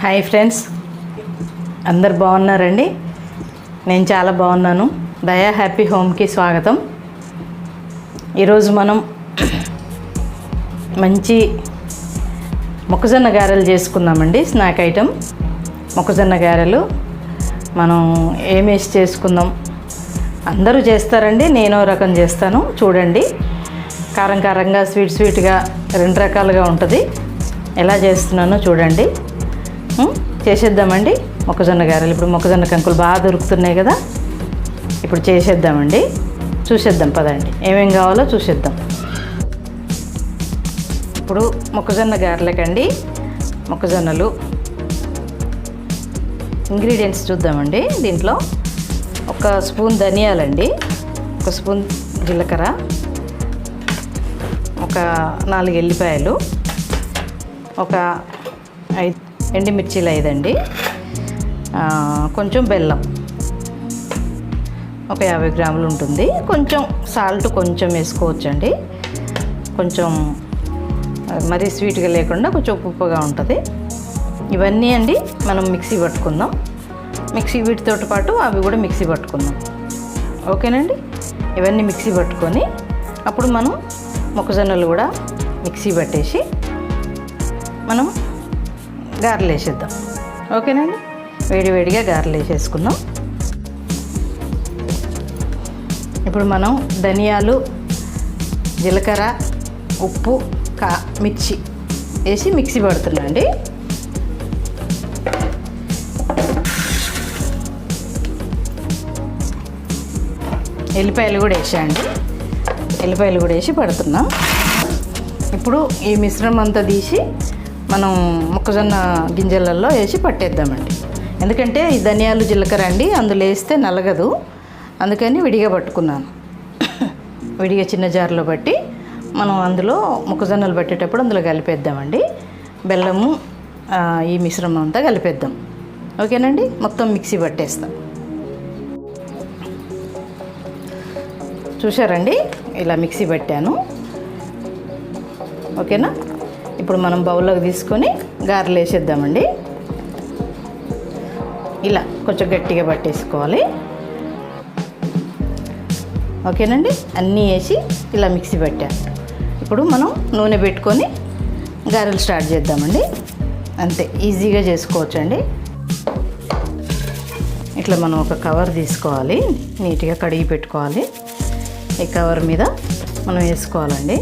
Hi friends, అందరు బాగున్నారండి? నేను చాలా బాగున్నాను. దయా హ్యాపీ హోమ్కి స్వాగతం. ఈరోజు మనం మంచి మొక్కజొన్న గారెలు చేసుకుందామండి. స్నాక్ ఐటెం మొక్కజొన్న గారెలు. మనం ఏమేసి చేసుకుందాం. అందరూ చేస్తారండి, నేను రకం చేస్తాను. చూడండి, కారం కారంగా, స్వీట్గా రెండు రకాలుగా ఉంటుంది. ఎలా చేస్తున్నానో చూడండి. చేసేద్దామండి మొక్కజొన్న గారెలు. ఇప్పుడు మొక్కజొన్న కంకులు బాగా దొరుకుతున్నాయి కదా, ఇప్పుడు చేసేద్దామండి. చూసేద్దాం పదండి, ఏమేం కావాలో చూసేద్దాం. ఇప్పుడు మొక్కజొన్న గారెలకండి మొక్కజొన్నలు ఇంగ్రీడియంట్స్ చూద్దామండి. దీంట్లో ఒక స్పూన్ ధనియాలండి, ఒక స్పూన్ జీలకర్ర, ఒక 4 ఎల్లిపాయలు, ఒక 5 ఎండుమిర్చీలు 5 అండి, కొంచెం బెల్లం ఒక 50 గ్రాములు ఉంటుంది. కొంచెం సాల్ట్ కొంచెం వేసుకోవచ్చండి. కొంచెం మరీ స్వీట్గా లేకుండా కొంచెం ఉప్పుగా ఉంటుంది. ఇవన్నీ అండి మనం మిక్సీ పట్టుకుందాం. మిక్సీ వీటితో పాటు అవి కూడా మిక్సీ పట్టుకుందాం. ఓకేనండి. ఇవన్నీ మిక్సీ పట్టుకొని అప్పుడు మనం మొక్కజొన్నలు కూడా మిక్సీ పట్టేసి మనం గారెలు వేసేద్దాం. ఓకేనండి. వేడివేడిగా గారెలు వేసేసుకుందాం. ఇప్పుడు మనం ధనియాలు, జీలకర్ర, ఉప్పు, మిర్చి వేసి మిక్సీ పడుతున్నాండి. ఎల్లిపాయలు కూడా వేసాండి. ఎల్లిపాయలు కూడా వేసి పడుతున్నాం. ఇప్పుడు ఈ మిశ్రమం అంతా తీసి మనం మొక్కజొన్న గింజలలో వేసి పట్టేద్దామండి. ఎందుకంటే ఈ ధనియాలు, జీలకర్ర అండి అందులో వేస్తే నలగదు, అందుకని విడిగా పట్టుకున్నాను. విడిగా చిన్న జార్లో పట్టి మనం అందులో మొక్కజొన్నలు పట్టేటప్పుడు అందులో కలిపేద్దామండి. బెల్లము, ఈ మిశ్రమం అంతా కలిపేద్దాం. ఓకేనండి. మొత్తం మిక్సీ పట్టేస్తాం. చూసారండి, ఇలా మిక్సీ పట్టాను. ఓకేనా. ఇప్పుడు మనం బౌల్లోకి తీసుకొని గారెలు వేసేద్దామండి. ఇలా కొంచెం గట్టిగా పట్టేసుకోవాలి. ఓకేనండి. అన్నీ వేసి ఇలా మిక్సీ పట్టాను. ఇప్పుడు మనం నూనె పెట్టుకొని గారెలు స్టార్ట్ చేద్దామండి. అంతే, ఈజీగా చేసుకోవచ్చండి. ఇట్లా మనం ఒక కవర్ తీసుకోవాలి, నీట్గా కడిగి పెట్టుకోవాలి. ఈ కవర్ మీద మనం వేసుకోవాలండి.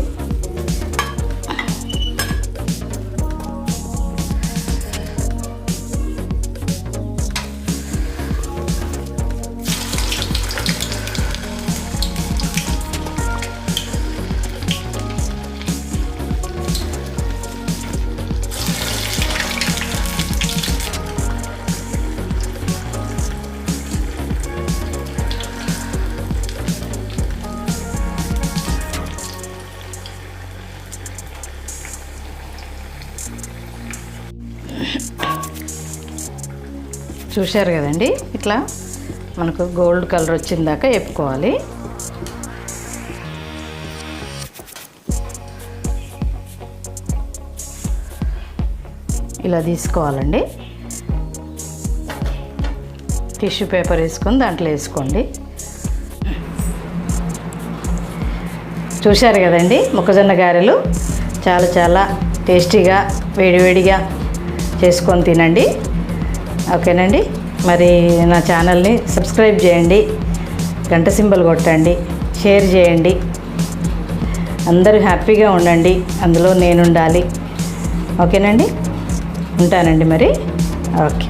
చూశారు కదండి, ఇట్లా మనకు గోల్డ్ కలర్ వచ్చిందాక వేపుకోవాలి. ఇలా తీసుకోవాలండి. టిష్యూ పేపర్ వేసుకొని దాంట్లో వేసుకోండి. చూశారు కదండి, మొక్కజొన్న గారెలు చాలా చాలా టేస్టీగా వేడివేడిగా చేసుకొని తినండి. ఓకేనండి. మరి నా ఛానల్ని సబ్స్క్రైబ్ చేయండి, గంట సింబల్ కొట్టండి, షేర్ చేయండి. అందరూ హ్యాపీగా ఉండండి, అందులో నేను ఉండాలి. ఓకేనండి. ఉంటానండి మరి. ఓకే.